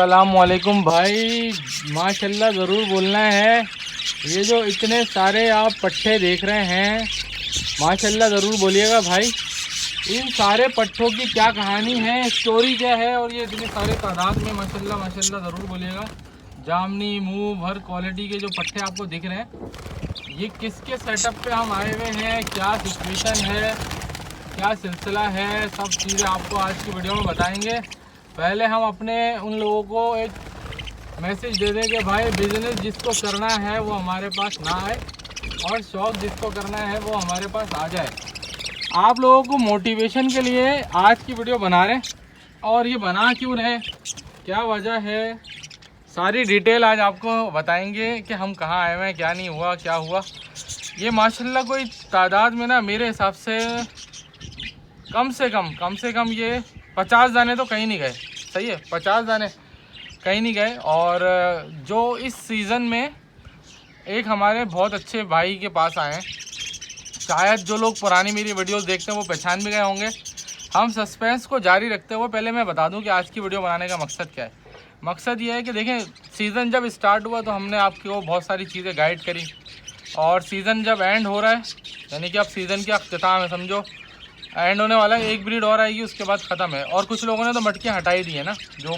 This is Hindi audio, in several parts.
अस्सलामुअलैकुम भाई, माशाल्लाह ज़रूर बोलना है। ये जो इतने सारे आप पट्ठे देख रहे हैं, माशाल्लाह ज़रूर बोलिएगा भाई। इन सारे पट्ठों की क्या कहानी है, स्टोरी क्या है, और ये इतने सारे तादाद में माशाल्लाह माशाल्लाह ज़रूर बोलिएगा। जामनी मूव हर क्वालिटी के जो पट्ठे आपको दिख रहे हैं, ये किसके सेटअप पे हम आए हुए हैं, क्या सिचुएशन है, क्या सिलसिला है, सब चीज़ें आपको आज की वीडियो में बताएंगे। पहले हम अपने उन लोगों को एक मैसेज दे दें कि भाई बिज़नेस जिसको करना है वो हमारे पास ना आए, और शौक़ जिसको करना है वो हमारे पास आ जाए। आप लोगों को मोटिवेशन के लिए आज की वीडियो बना रहे हैं। और ये बना क्यों रहे, क्या वजह है, सारी डिटेल आज आपको बताएंगे कि हम कहाँ आए हुए हैं, क्या नहीं हुआ, क्या हुआ। ये माशाल्लाह कोई तादाद में ना मेरे हिसाब से कम से कम ये 50 दाने तो कहीं नहीं गए। सही है, 50 दाने कहीं नहीं गए। और जो इस सीज़न में एक हमारे बहुत अच्छे भाई के पास आए हैं, शायद जो लोग पुरानी मेरी वीडियोस देखते हैं वो पहचान भी गए होंगे। हम सस्पेंस को जारी रखते हुए पहले मैं बता दूं कि आज की वीडियो बनाने का मकसद क्या है। मकसद ये है कि देखें, सीज़न जब स्टार्ट हुआ तो हमने आपको बहुत सारी चीज़ें गाइड करी, और सीज़न जब एंड हो रहा है, यानी कि अब सीज़न की अख्तिताम है, समझो एंड होने वाला है, एक ब्रीड और आएगी, उसके बाद ख़त्म है। और कुछ लोगों ने तो मटकियाँ हटाई दी है ना, जो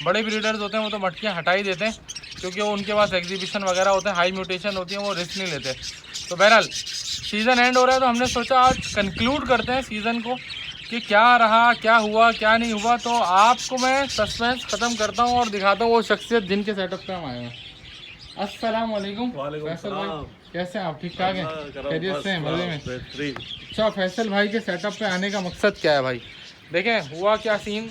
बड़े ब्रीडर्स होते हैं वो तो मटकियाँ हटा ही देते हैं, क्योंकि वो उनके पास एग्जीबिशन वगैरह होते हैं, हाई म्यूटेशन होती है, वो रिस्क नहीं लेते। तो बहरहाल सीज़न एंड हो रहा है, तो हमने सोचा आज कंक्लूड करते हैं सीज़न को कि क्या रहा, क्या हुआ, क्या नहीं हुआ। तो आपको मैं सस्पेंस ख़त्म करता हूँ और दिखाता हूँ वो शख्सियत जिनके सेटअप पे हम आए हैं। अस्सलाम वालेकुम फैसल भाई, कैसे हैं आप? ठीक ठाक हैं, खैरियत से हैं, मज़े में? अच्छा, फैसल भाई के सेटअप पे आने का मकसद क्या है भाई? देखें हुआ क्या सीन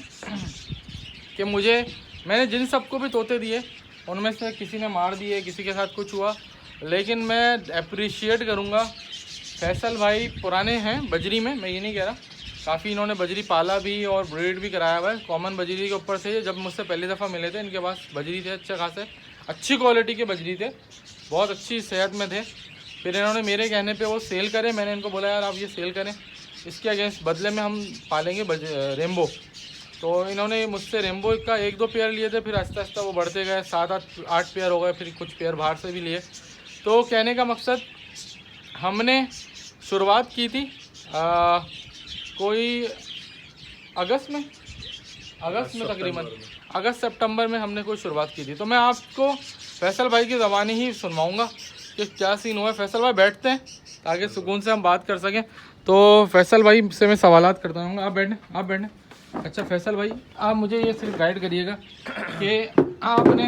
कि मैंने जिन सबको भी तोते दिए उनमें से किसी ने मार दिए, किसी के साथ कुछ हुआ, लेकिन मैं अप्रिशिएट करूँगा, फैसल भाई पुराने हैं बजरी में, मैं ये नहीं कह रहा, काफ़ी इन्होंने बजरी पाला भी और ब्रीड भी कराया हुआ है। कॉमन बजरी के ऊपर से जब मुझसे पहली दफ़ा मिले थे, इनके पास बजरी थे अच्छे खासे, अच्छी क्वालिटी के बजरी थे, बहुत अच्छी सेहत में थे। फिर इन्होंने मेरे कहने पे वो सेल करे, मैंने इनको बोला यार आप ये सेल करें, इसके अगेंस्ट बदले में हम पालेंगे रेम्बो। तो इन्होंने मुझसे रेम्बो का 1-2 पेयर लिए थे, फिर आस्ता आस्ता वो बढ़ते गए, 7-8 पेयर हो गए, फिर कुछ पेयर बाहर से भी लिए। तो कहने का मकसद, हमने शुरुआत की थी कोई अगस्त में तकरीबन अगस्त सितंबर में हमने कोई शुरुआत की थी। तो मैं आपको फैसल भाई की ज़बानी ही सुनवाऊंगा कि क्या सीन हुआ है। फैसल भाई बैठते हैं ताकि सुकून से हम बात कर सकें। तो फैसल भाई से मैं सवालात करता हूँ, आप बैठें। अच्छा फैसल भाई, आप मुझे ये सिर्फ गाइड करिएगा कि आपने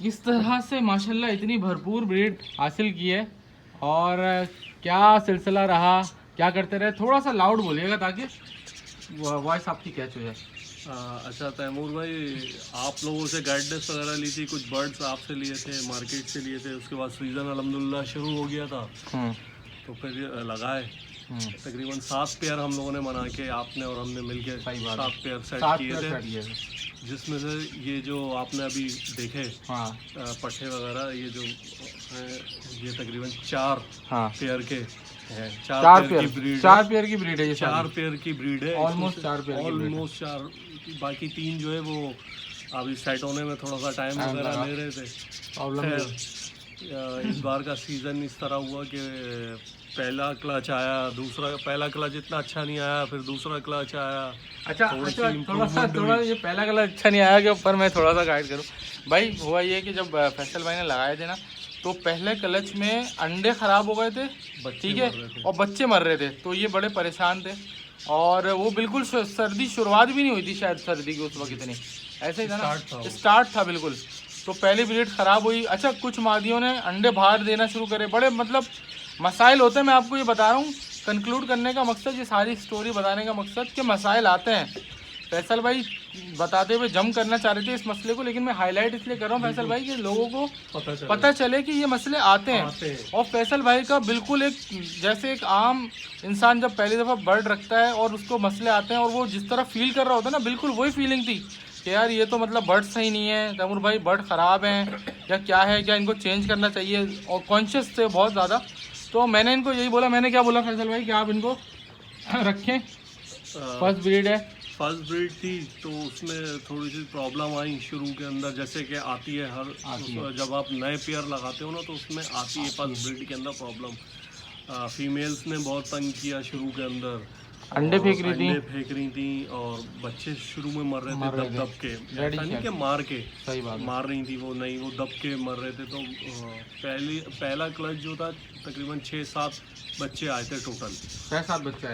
किस तरह से माशाल्लाह इतनी भरपूर ब्रीड हासिल की है, और क्या सिलसिला रहा, क्या करते रहे। थोड़ा सा लाउड बोलिएगा ताकि वॉइस आपकी कैच हो जाए। अच्छा तैमूर भाई, आप लोगों से गाइडेंस वगैरह ली थी, कुछ बर्ड्स आपसे लिए थे, मार्केट से लिए थे, उसके बाद सीज़न अल्हम्दुलिल्लाह शुरू हो गया था, तो फिर लगाए तकरीबन 7 पेयर हम लोगों ने बना के, आपने और हमने मिलके 7 पेयर सेट किए थे, जिसमें से ये जो आपने अभी देखे पट्टे वगैरह, ये जो ये तकरीबन 4 पेयर के है, 4 पेयर की ब्रीड है, 4 पेयर की ब्रीड है, ये 4 पेयर की ब्रीड है, ऑलमोस्ट 4। बाकी 3 जो है वो अभी सेट होने में थोड़ा सा टाइम वगैरह ले रहे थे। इस बार का सीज़न इस तरह हुआ कि पहला क्लच आया, पहला क्लच इतना अच्छा नहीं आया, फिर दूसरा क्लच आया। अच्छा थोड़ा ये पहला क्लच अच्छा नहीं आया के ऊपर मैं थोड़ा सा गाइड करूँ भाई। हुआ ये कि जब फैसल भाई ने लगाए थे ना, तो पहले क्लच में अंडे ख़राब हो गए थे, ठीक है, और बच्चे मर रहे थे, तो ये बड़े परेशान थे। और वो बिल्कुल सर्दी शुरुआत भी नहीं हुई थी शायद सर्दी की उस वक्त, इतनी ऐसे ही था ना, स्टार्ट था बिल्कुल। तो पहली ब्रीड ख़राब हुई। अच्छा, कुछ मादियों ने अंडे बाहर देना शुरू करे, बड़े मतलब मसाइल होते हैं। मैं आपको ये बता रहा हूँ, कंक्लूड करने का मकसद, ये सारी स्टोरी बताने का मकसद कि मसाइल आते हैं। फैसल भाई बताते हुए जम करना चाह रहे थे इस मसले को, लेकिन मैं हाईलाइट इसलिए कर रहा हूँ फैसल भाई कि लोगों को पता चले कि ये मसले आते हैं। और फैसल भाई का बिल्कुल एक जैसे एक आम इंसान जब पहली दफ़ा बर्ड रखता है और उसको मसले आते हैं और वो जिस तरह फील कर रहा होता है ना, बिल्कुल वही फीलिंग थी कि यार ये तो मतलब बर्ड सही नहीं है तैमूर भाई, बर्ड ख़राब हैं या क्या है, क्या इनको चेंज करना चाहिए, और कॉन्शियस थे बहुत ज़्यादा। तो मैंने इनको यही बोला, मैंने क्या बोला फैसल भाई कि आप इनको रखें, फर्स्ट ब्रीड है, फर्स्ट ब्रीड थी तो उसमें थोड़ी सी प्रॉब्लम आई शुरू के अंदर, जैसे कि आती है जब आप नए पेयर लगाते हो ना तो उसमें आती है फर्स्ट ब्रीड के अंदर प्रॉब्लम। फीमेल्स ने बहुत तंग किया शुरू के अंदर, अंडे फेंक रही थी और बच्चे शुरू में मर रहे थे दब के, ऐसा नहीं कि मार के, सही बात मार रही थी वो, नहीं वो दब के मर रहे थे। तो पहला क्लच जो था तकरीबन 6-7 बच्चे आए थे टोटल,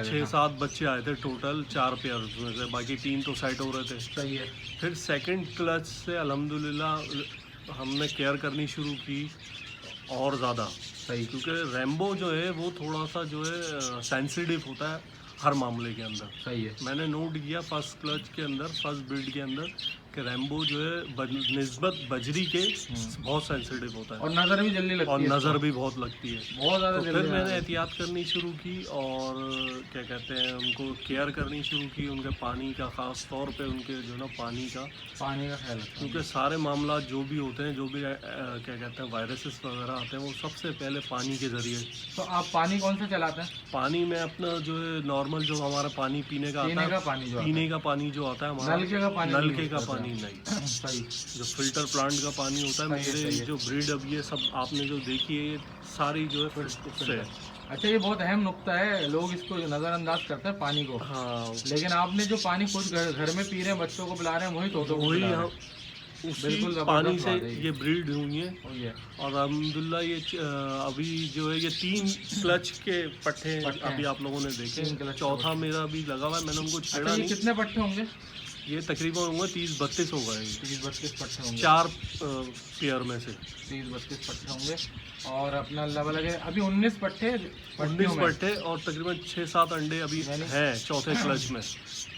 6-7 बच्चे आए थे टोटल 4 पेयर में से, बाकी 3 तो सेट हो रहे थे। सही है। फिर सेकंड क्लच से अल्हम्दुलिल्लाह हमने केयर करनी शुरू की और ज़्यादा, सही, क्योंकि रैम्बो जो है वो थोड़ा सा जो है सेंसिटिव होता है हर मामले के अंदर। सही है। मैंने नोट किया फर्स्ट क्लच के अंदर, फर्स्ट ब्रीड के अंदर कि रैम्बो जो है निस्बत बजरी के बहुत सेंसिटिव होता है और नज़र भी जल्दी लगती है, और नज़र भी बहुत लगती है, बहुत ज़्यादा। तो फिर मैंने एहतियात करनी शुरू की और क्या कहते हैं उनको केयर करनी शुरू की, उनके पानी का, ख़ास तौर पे उनके जो ना पानी का ख्याल, क्योंकि सारे मामला जो भी होते हैं, जो भी क्या कहते हैं वायरसेस वगैरह आते हैं वो सबसे पहले पानी के ज़रिए। तो आप पानी कौन सा चलाते हैं? पानी में अपना जो है नॉर्मल जो हमारा पानी पीने का आता है, पीने का पानी जो आता है हमारा, नलके का पानी नहीं, सही, जो फिल्टर प्लांट का पानी होता है। मेरे जो ब्रीड अब ये सब आपने जो देखी है ये सारी जो है उससे है। अच्छा, ये बहुत अहम नुक्ता है, लोग इसको नज़रअंदाज करते हैं पानी को। हाँ, लेकिन आपने जो पानी खुद घर में पी रहे हैं, बच्चों को पिला रहे हैं, वही हम उसी पानी से ये ब्रीड हुई है। और अल्हम्दुलिल्लाह ये अभी जो है ये 3 क्लच के पट्टे अभी आप लोगों ने देखे, चौथा मेरा अभी लगा हुआ है, मैंने उनको छेड़ा नहीं। कितने पट्टे होंगे? ये तकरीबन होंगे 30-32 हो गए, 30-32 पट्टे होंगे 4 पेयर में से, 30-32 पट्टे होंगे। और अपना लेवल है अभी 19 पट्टे और तकरीबन 6-7 अंडे अभी हैं चौथे क्लच में,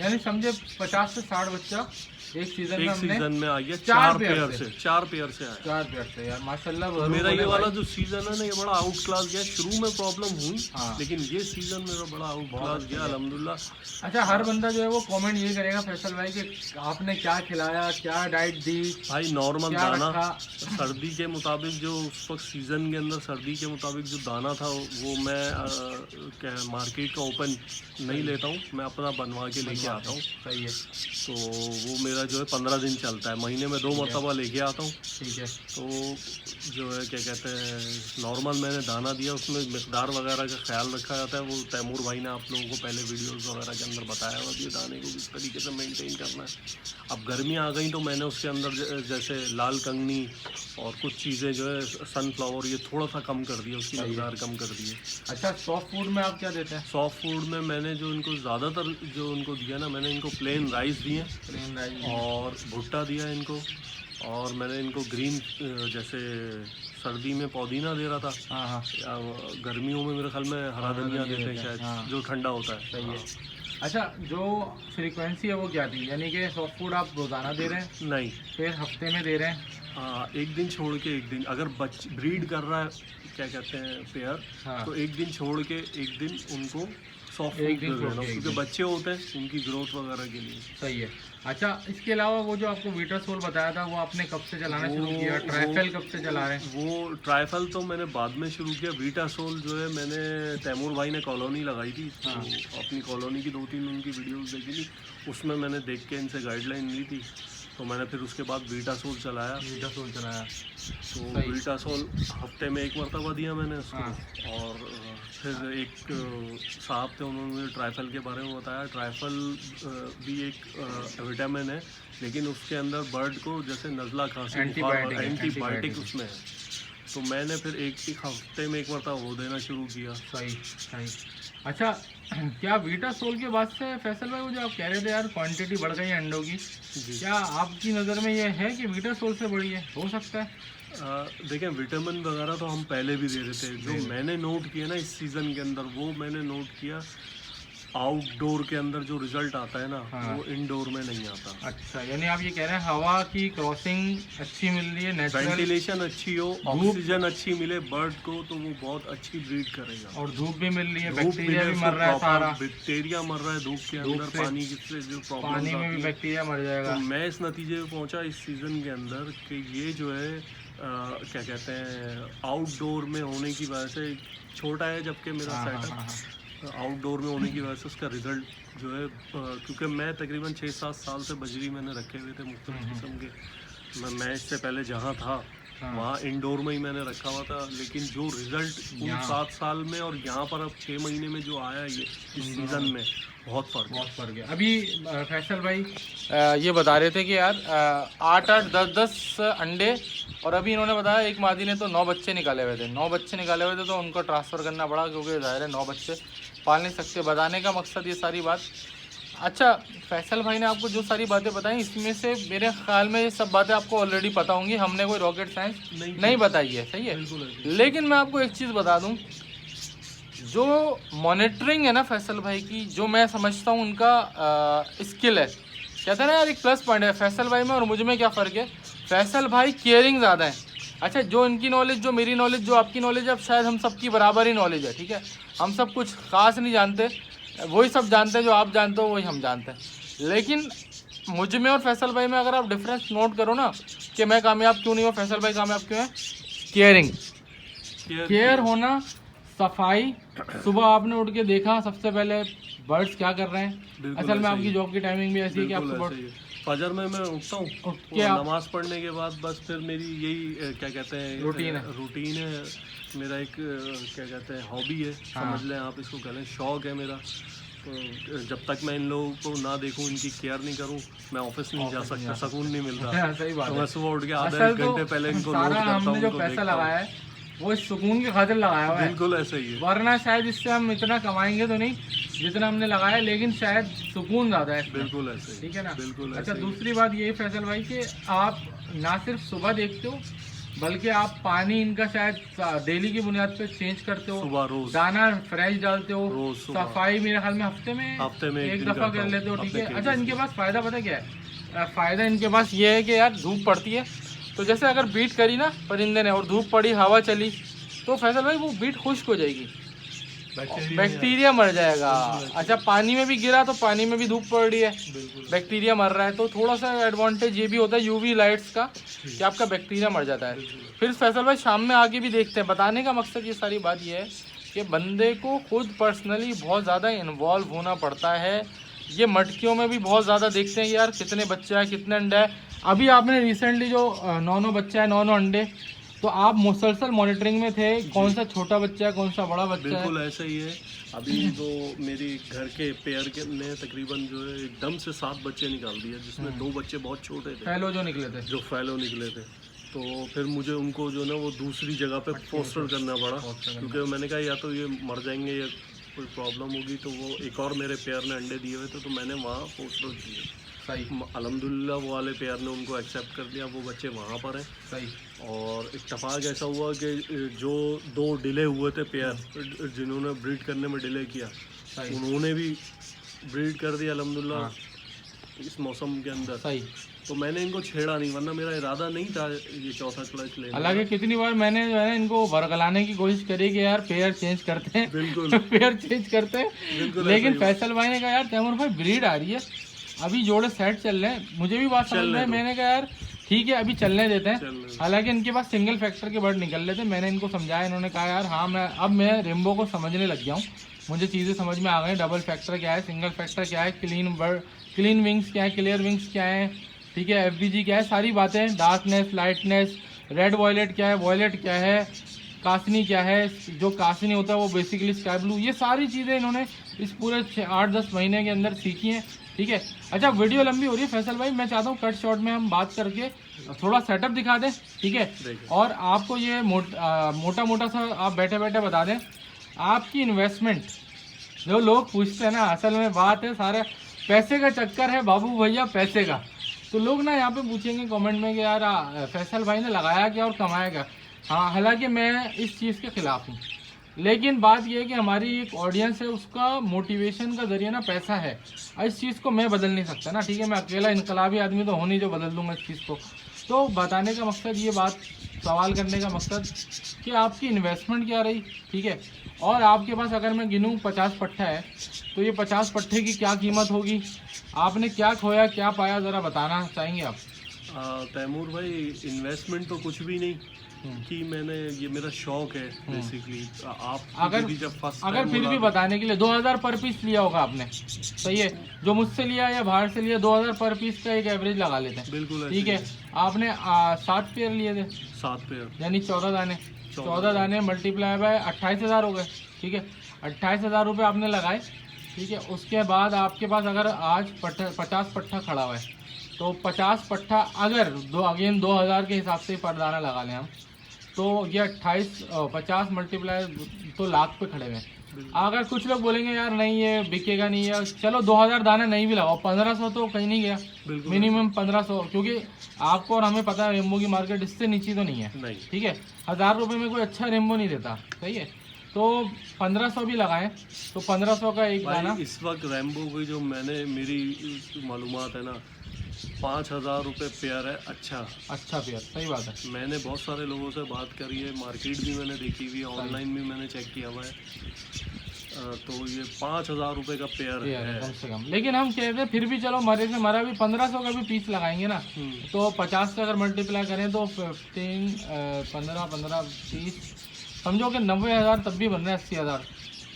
यानी समझे 50 से 60 बच्चा एक सीजन में आई है। 4 पेयर से यार माशाल्लाह। मेरा ये वाला जो सीजन है ना ये बड़ा आउट क्लास गया, शुरू में प्रॉब्लम हुई, लेकिन ये सीजन मेरा बड़ा आउट क्लास गया अल्हम्दुलिल्लाह। अच्छा, हर बंदा जो है वो कमेंट ये करेगा फैसल भाई कि आपने क्या खिलाया, क्या डाइट दी? भाई नॉर्मल दाना, सर्दी के मुताबिक जो उस वक्त सीजन के अंदर सर्दी के मुताबिक जो दाना था वो मैं क्या मार्केट का ओपन नहीं लेता हूँ, मैं अपना बनवा के लेके आता हूँ। सही है। तो वो मेरा जो है 15 दिन चलता है, महीने में 2 मरतबा लेके आता हूँ। ठीक है। तो जो है क्या कहते हैं नॉर्मल मैंने दाना दिया, उसमें मिकदार वगैरह का ख्याल रखा जाता है। वो तैमूर भाई ने आप लोगों को पहले वीडियोस वगैरह के अंदर बताया हुआ कि दाने को किस तरीके से मेंटेन करना है। अब गर्मी आ गई तो मैंने उसके अंदर जैसे लाल कंगनी और कुछ चीज़ें जो है सनफ्लावर ये थोड़ा सा कम कर दिया, उसकी मिकदार कम कर दी है। अच्छा, सॉफ्ट फूड में आप क्या देते हैं? सॉफ्ट फूड में मैंने जो इनको ज़्यादातर जो उनको दिया ना, मैंने इनको प्लेन राइस दिए, प्लेन राइस और भुट्टा दिया इनको, और मैंने इनको ग्रीन जैसे सर्दी में पुदीना दे रहा था, गर्मियों में मेरे ख्याल में हरा धनिया देते हैं शायद, जो ठंडा होता है। सही है। अच्छा, जो फ्रीक्वेंसी है वो क्या थी, यानी कि सॉफ्ट फूड आप रोज़ाना दे रहे हैं? नहीं, फिर हफ्ते में दे रहे हैं? हाँ, एक दिन छोड़ के एक दिन, अगर ब्रीड कर रहा है क्या कहते हैं पेयर, तो एक दिन छोड़ के एक दिन उनको सॉफ्ट फूड दे देना, क्योंकि बच्चे होते हैं उनकी ग्रोथ वगैरह के लिए। सही है। अच्छा, इसके अलावा वो जो आपको वीटासोल बताया था वो आपने कब से चलाना शुरू किया? ट्राइफल कब से चला रहे हैं? वो ट्राइफल तो मैंने बाद में शुरू किया। वीटासोल जो है मैंने तैमूर भाई ने कॉलोनी लगाई थी, तो अपनी कॉलोनी की 2-3 उनकी वीडियोस देखी थी, उसमें मैंने देख के इनसे गाइडलाइन ली थी, तो मैंने फिर उसके बाद वीटासोल चलाया। तो वीटासोल हफ्ते में 1 मरतबा दिया मैंने उसको। और फिर एक साहब थे, उन्होंने मुझे ट्राइफल के बारे में बताया। ट्राइफल भी एक विटामिन है, लेकिन उसके अंदर बर्ड को जैसे नज़ला खांसी एंटीबायोटिक उसमें है, तो मैंने फिर एक हफ्ते में 1 मरतबा वो देना शुरू किया। सही। अच्छा, क्या वीटासोल के बाद से फैसल भाई वो जो आप कह रहे थे यार क्वांटिटी बढ़ गई है अंडों की, क्या आपकी नज़र में ये है कि वीटासोल से बढ़ी है? हो सकता है। देखें, विटामिन वगैरह तो हम पहले भी दे रहे थे, जो मैंने नोट किया ना इस सीज़न के अंदर, वो मैंने नोट किया आउटडोर के अंदर जो रिजल्ट आता है ना, वो इनडोर में नहीं आता। अच्छा, यानी आप ये कह रहे हैं हवा की क्रॉसिंग अच्छी मिल रही है, नेचुरल वेंटिलेशन अच्छी हो, ऑक्सीजन अच्छी मिले बर्ड को, तो वो बहुत अच्छी ब्रीड करेगा। और धूप भी मिल रही है, बैक्टीरिया भी मर रहा है, सारा बैक्टीरिया मर रहा है धूप के अंदर, पानी से जो प्रॉब्लम, पानी में भी बैक्टीरिया मर जाएगा। तो मैं इस नतीजे पे पहुंचा इस सीज़न के अंदर कि ये जो है क्या कहते हैं आउटडोर में होने की वजह से, छोटा है जबकि मेरा सेटअप, आउटडोर में होने की वजह से उसका रिजल्ट जो है क्योंकि मैं तकरीबन 6-7 साल से बजरी मैंने रखे हुए थे मुख्तलिफ किस्म के। मैं मैच से पहले जहाँ था वहाँ इंडोर में ही मैंने रखा हुआ था, लेकिन जो रिजल्ट उन 7 साल में और यहाँ पर अब 6 महीने में जो आया ये इस सीज़न में बहुत फ़र्क है। अभी फैसल भाई ये बता रहे थे कि यार 8-8 10-10 अंडे, और अभी इन्होंने बताया एक मादी ने तो 9 बच्चे निकाले हुए थे। 9 बच्चे निकाले हुए थे तो उनको ट्रांसफ़र करना पड़ा, क्योंकि ज़ाहिर है 9 बच्चे पाल नहीं सकते। बताने का मकसद ये सारी बात। अच्छा, फैसल भाई ने आपको जो सारी बातें बताई, इसमें से मेरे ख्याल में ये सब बातें आपको ऑलरेडी पता होंगी, हमने कोई रॉकेट साइंस नहीं बताई है, सही है। लेकिन मैं आपको एक चीज़ बता दूं, जो मॉनिटरिंग है ना फैसल भाई की, जो मैं समझता हूँ उनका स्किल है, कहते हैं ना यार एक प्लस पॉइंट है फैसल भाई में और मुझ में। क्या फ़र्क है, फैसल भाई केयरिंग ज़्यादा है। अच्छा, जो इनकी नॉलेज, जो मेरी नॉलेज, जो आपकी नॉलेज है, अब शायद हम सबकी बराबर ही नॉलेज है, ठीक है। हम सब कुछ ख़ास नहीं जानते, वही सब जानते हैं जो आप जानते हो, वही हम जानते हैं। लेकिन मुझ में और फैसल भाई में अगर आप डिफरेंस नोट करो ना, कि मैं कामयाब क्यों नहीं हूँ, फैसल भाई कामयाब क्यों है, केयरिंग, केयर होना, सफाई। सुबह आपने उठ के देखा सबसे पहले बर्ड्स क्या कर रहे हैं। असल में आपकी जॉब की टाइमिंग भी ऐसी है कि आप सुबह फजर में मैं उठता हूँ, नमाज पढ़ने के बाद बस फिर मेरी यही क्या कहते हैं रूटीन है। मेरा एक क्या कहते हैं हॉबी है, समझ लें आप इसको, कहें शौक है मेरा। तो जब तक मैं इन लोगों को ना देखूं, इनकी केयर नहीं करूं, मैं ऑफिस नहीं जा सकता, सुकून नहीं मिलता। सही बात तो है। मैं सुबह उठ के आधे घंटे पहले इनको लोड करता हूं, जो पैसा लगाया है वो इस सुकून की खातिर लगाया हुआ है। बिल्कुल ऐसा ही है, वरना शायद इससे हम इतना कमाएंगे तो नहीं जितना हमने लगाया, लेकिन शायद सुकून ज़्यादा है। बिल्कुल ऐसे ही, ठीक है ना, बिल्कुल। अच्छा, दूसरी बात ये फैसल भाई कि आप ना सिर्फ सुबह देखते हो, बल्कि आप पानी इनका शायद डेली की बुनियाद पे चेंज करते हो, सुबह रोज दाना फ्रेश डालते हो, रोज सफाई मेरे ख्याल में हफ्ते में एक दफ़ा कर लेते हो, ठीक है। अच्छा, इनके पास फ़ायदा पता क्या है, फ़ायदा इनके पास ये है कि यार धूप पड़ती है, तो जैसे अगर बीट करी ना परिंदे ने और धूप पड़ी, हवा चली, तो फैसल भाई वो बीट खुश्क हो जाएगी, बैक्टीरिया मर जाएगा। अच्छा, पानी में भी गिरा तो पानी में भी धूप पड़ रही है, बैक्टीरिया मर रहा है, तो थोड़ा सा एडवांटेज ये भी होता है यूवी लाइट्स का कि आपका बैक्टीरिया मर जाता है। फिर फैसल भाई शाम में आके भी देखते हैं। बताने का मकसद ये सारी बात ये है कि बंदे को खुद पर्सनली बहुत ज़्यादा इन्वॉल्व होना पड़ता है। ये मटकियों में भी बहुत ज़्यादा देखते हैं यार कितने बच्चे हैं, कितने अंडे हैं। अभी आपने रिसेंटली जो 9 बच्चा है, 9 अंडे, तो आप मुसलसल मॉनिटरिंग में थे, कौन सा छोटा बच्चा है, कौन सा बड़ा बच्चा है? बिल्कुल ऐसा ही है। अभी तो मेरी घर के पेयर के ने तकरीबन जो है एकदम से 7 बच्चे निकाल दिए, जिसमें 2 बच्चे बहुत छोटे थे, फैलो जो निकले थे। तो फिर मुझे उनको जो ना वो दूसरी जगह पे पोस्टर करना पड़ा, क्योंकि मैंने कहा या तो ये मर जाएंगे या कोई प्रॉब्लम होगी। तो वो एक और मेरे पेयर ने अंडे दिए हुए थे, तो मैंने वहाँ पोस्टर दिए। सही, अल्हम्दुलिल्लाह वो वाले पेयर ने उनको एक्सेप्ट कर लिया, वो बच्चे वहाँ पर हैं। सही। और इत्तेफाक ऐसा हुआ कि जो 2 डिले हुए थे पेयर, जिन्होंने ब्रीड करने में डिले किया, उन्होंने भी ब्रीड कर दिया अल्हम्दुलिल्लाह इस मौसम के अंदर। सही। तो मैंने इनको छेड़ा नहीं, वरना मेरा इरादा नहीं था ये चौथा क्लच लेने। हालांकि कितनी बार मैंने जो है ना इनको बरगलाने की कोशिश करी कि यार पेयर चेंज करते हैं, बिल्कुल पेयर चेंज करते हैं, लेकिन फैसल भाई ने कहा यार तैमूर भाई ब्रीड आ रही है, अभी जोड़े सेट चल रहे हैं, मुझे भी बात समझ में है। मैंने कहा यार ठीक है अभी चलने देते हैं। हालांकि इनके पास सिंगल फैक्टर के बर्ड निकल रहे थे, मैंने इनको समझाया, इन्होंने कहा यार हाँ मैं रेम्बो को समझने लग गया हूँ, मुझे चीज़ें समझ में आ गई, डबल फैक्टर क्या है, सिंगल फैक्टर क्या है, क्लीन विंग्स क्या है, क्लियर विंग्स क्या है, ठीक है, FBG क्या है, सारी बातें, डार्कनेस, लाइटनेस, रेड वॉयलेट क्या है, वॉयलेट क्या है, कासनी क्या है, जो कासनी होता है वो बेसिकली स्काई ब्लू, ये सारी चीज़ें इन्होंने इस पूरे 8-10 महीने के अंदर सीखी हैं, ठीक है। अच्छा, वीडियो लंबी हो रही है फैसल भाई, मैं चाहता हूँ कट शॉट में हम बात करके थोड़ा सेटअप दिखा दें, ठीक है, और आपको ये मोटा मोटा सा आप बैठे बैठे बता दें आपकी इन्वेस्टमेंट। जो लोग पूछते हैं ना, असल में बात है सारे पैसे का चक्कर है बाबू भैया, पैसे का। तो लोग ना यहाँ पे पूछेंगे कमेंट में कि यार फैसल भाई ने लगाया क्या और कमाया क्या। हाँ, हालांकि मैं इस चीज़ के ख़िलाफ़ हूँ, लेकिन बात यह है कि हमारी एक ऑडियंस है, उसका मोटिवेशन का ज़रिया ना पैसा है, इस चीज़ को मैं बदल नहीं सकता ना, ठीक है। मैं अकेला इनकलाबी आदमी तो हो नहीं जो बदल दूँगा इस चीज़ को। तो बताने का मकसद ये बात, सवाल करने का मकसद कि आपकी इन्वेस्टमेंट क्या रही, ठीक है, और आपके पास अगर मैं गिनूँ 50 पट्ठा है, तो ये 50 पट्ठे की क्या कीमत होगी, आपने क्या खोया क्या पाया, ज़रा बताना चाहेंगे आप? तैमूर भाई इन्वेस्टमेंट तो कुछ भी नहीं कि मैंने, ये मेरा शौक है बेसिकली। आप अगर भी जब फर्स्ट अगर फिर भी बताने के लिए 2000 पर पीस लिया होगा आपने, सही है, जो मुझसे लिया या बाहर से लिया 2000 पर पीस का एक एवरेज लगा लेते हैं, बिल्कुल ठीक है। आपने 7 पेयर लिए थे, 7 पेयर यानी 14 दाने, 14 दाने मल्टीप्लाई बाय 28,000 हो गए, ठीक है। 28,000 रुपये आपने लगाए, ठीक है। उसके बाद आपके पास अगर आज 50 पट्ठा खड़ा हुआ है तो 50 पट्ठा अगर 2000 के हिसाब से पर दाना लगा लें हम, तो ये 50 मल्टीप्लाई तो लाख पे खड़े हुए हैं। अगर कुछ लोग बोलेंगे यार नहीं ये बिकेगा नहीं है, चलो 2000 दाना नहीं भी लगाओ, 1500 तो कहीं नहीं गया, मिनिमम 1500, क्योंकि आपको और हमें पता है रेम्बो की मार्केट इससे नीचे तो नहीं है, ठीक है। 1000 रुपये में कोई अच्छा रेम्बो नहीं देता, सही है। तो 1500 भी लगाएं तो 1500 का एक दाना। इस वक्त रेम्बो की जो मेरी मालूमात है ना, 5000 रुपये पेयर है। अच्छा पेयर, सही बात है। मैंने बहुत सारे लोगों से बात करी है, मार्केट भी मैंने देखी हुई है, ऑनलाइन भी मैंने चेक किया हुआ है, तो ये 5000 रुपये का पेयर है कम से कम। लेकिन हम कहते हैं फिर भी चलो मरे से मरा भी 1500 का भी पीस लगाएंगे ना, तो 50 से अगर मल्टीप्लाई करें तो 15 30 समझो कि 90,000 तब भी बन रहे हैं 80,000,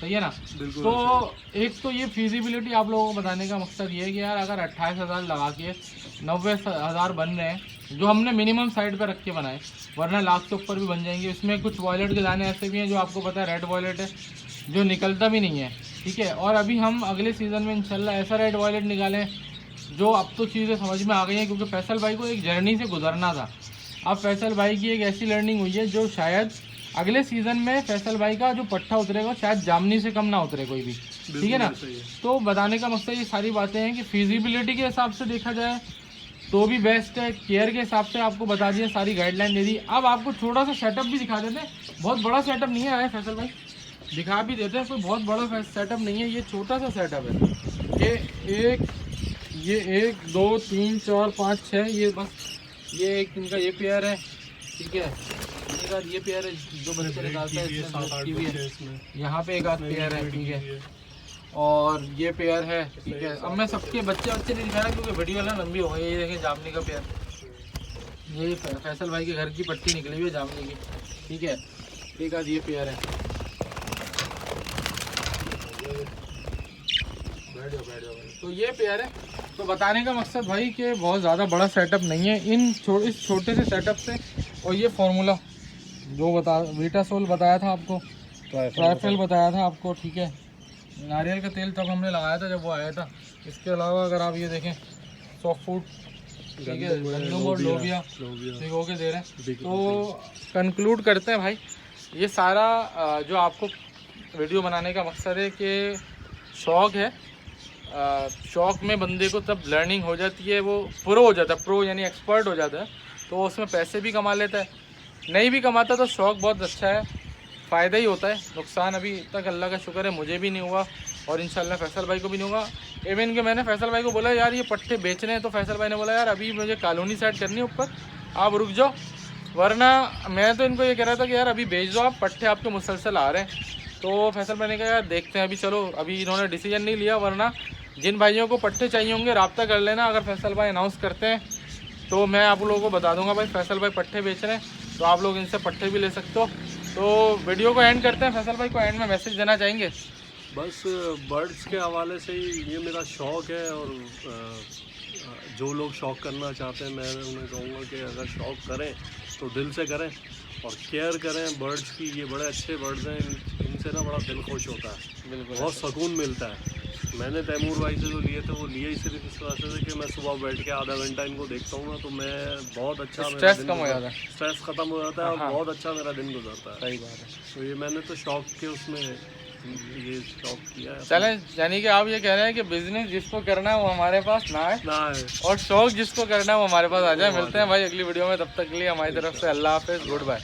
सही है ना। तो एक तो ये फिजिबिलिटी आप लोगों को बताने का मकसद ये है कि यार अगर 28,000 लगा के 90,000 बन रहे हैं, जो हमने मिनिमम साइड पे रख के बनाए, वरना लाख से ऊपर भी बन जाएंगे। इसमें कुछ वॉयलेट के दाने ऐसे भी हैं जो आपको पता है रेड वॉयलेट है, जो निकलता भी नहीं है, ठीक है। और अभी हम अगले सीज़न में इंशाल्लाह ऐसा रेड वॉयलेट निकालें जो अब तो चीज़ें समझ में आ गई हैं, क्योंकि फैसल भाई को एक जर्नी से गुजरना था। अब फैसल भाई की एक ऐसी लर्निंग हुई है जो शायद अगले सीज़न में फैसल भाई का जो पट्टा उतरेगा शायद जामनी से कम ना उतरे कोई भी, ठीक है ना। तो बताने का मकसद ये सारी बातें हैं कि फिजिबिलिटी के हिसाब से देखा जाए तो भी बेस्ट है, केयर के हिसाब से आपको बता दिया, सारी गाइडलाइन दे दी। अब आपको थोड़ा सा सेटअप भी दिखा देते हैं, बहुत बड़ा सेटअप नहीं है फैसल भाई, दिखा भी देते हैं, कोई बहुत बड़ा सेटअप नहीं है, ये छोटा सा सेटअप है। ये 1 2 3 4 5 6, ये बस ये एक इनका ये पेयर है, ठीक है। ये पेयर है जो बच्चे निकालते हैं, यहाँ पे एक आध पेयर है, ठीक है। और ये पेयर है, ठीक है। अब मैं सबके बच्चे नहीं दिखा रहा क्योंकि वीडियो ना लंबी हो गई। ये देखें जामनी का पेयर, ये फैसल भाई के घर की पट्टी निकली हुई है जामनी की, ठीक है। एक आध ये पेयर है, तो ये पेयर है। तो बताने का मकसद भाई कि बहुत ज़्यादा बड़ा सेटअप नहीं है इस छोटे से सेटअप से। और ये फार्मूला जो वीटासोल बताया था आपको, ट्राइफेल बताया था आपको, ठीक है। नारियल का तेल तब हमने लगाया था जब वो आया था। इसके अलावा अगर आप ये देखें सॉफ्ट फूड, ठीक है, गंदम और लोबिया भिगो के दे रहे हैं। तो कंक्लूड करते हैं भाई, ये सारा जो आपको वीडियो बनाने का मकसद है कि शौक़ है, शौक़ में बंदे को तब लर्निंग हो जाती है, वो प्रो हो जाता है, प्रो यानी एक्सपर्ट हो जाता है, तो उसमें पैसे भी कमा लेता है। नहीं भी कमाता तो शौक़ बहुत अच्छा है, फ़ायदा ही होता है। नुकसान अभी तक अल्लाह का शुक्र है मुझे भी नहीं हुआ और इंशाल्लाह फैसल भाई को भी नहीं होगा। इवन कि मैंने फैसल भाई को बोला यार ये पट्टे बेचने हैं, तो फैसल भाई ने बोला यार अभी मुझे कॉलोनी सेट करनी है ऊपर, आप रुक जाओ, वरना मैं तो इनको ये कह रहा था कि यार अभी बेच दो आप, पट्टे आपके मुसलसल आ रहे हैं। तो फैसल भाई ने कहा यार देखते हैं, अभी चलो अभी इन्होंने डिसीजन नहीं लिया, वरना जिन भाइयों को पट्टे चाहिए होंगे रब्ता कर लेना। अगर फैसल भाई अनाउंस करते हैं तो मैं आप लोगों को बता दूंगा भाई फैसल भाई पट्टे बेच रहे हैं, तो आप लोग इनसे पट्टे भी ले सकते हो। तो वीडियो को एंड करते हैं। फैसल भाई को एंड में मैसेज देना चाहेंगे? बस बर्ड्स के हवाले से ही ये मेरा शौक़ है, और जो लोग शौक़ करना चाहते हैं मैं उन्हें कहूँगा कि अगर शौक़ करें तो दिल से करें और केयर करें बर्ड्स की। ये बड़े अच्छे बर्ड्स हैं, इनसे ना बड़ा दिल खुश होता है, बिल्कुल बहुत सुकून मिलता है। मैंने तैमूर भाई से जो लिए थे वो लिए ही सिर्फ इस वजह से कि मैं सुबह बैठ के आधा घंटा इनको देखता हूँ ना, तो मैं बहुत अच्छा, स्ट्रेस कम हो जाता है, स्ट्रेस ख़त्म हो जाता है और बहुत अच्छा मेरा दिन गुजरता है। सही बात है। तो ये मैंने तो शौक़ के उसमें ये शौक़ किया है। चलें, यानी कि आप ये कह रहे हैं कि बिजनेस जिसको करना है वो हमारे पास ना है और शौक़ जिसको करना है वो हमारे पास आ जाए। मिलते हैं भाई अगली वीडियो में, तब तक के लिए हमारी तरफ से अल्लाह हाफिज़, गुड बाय।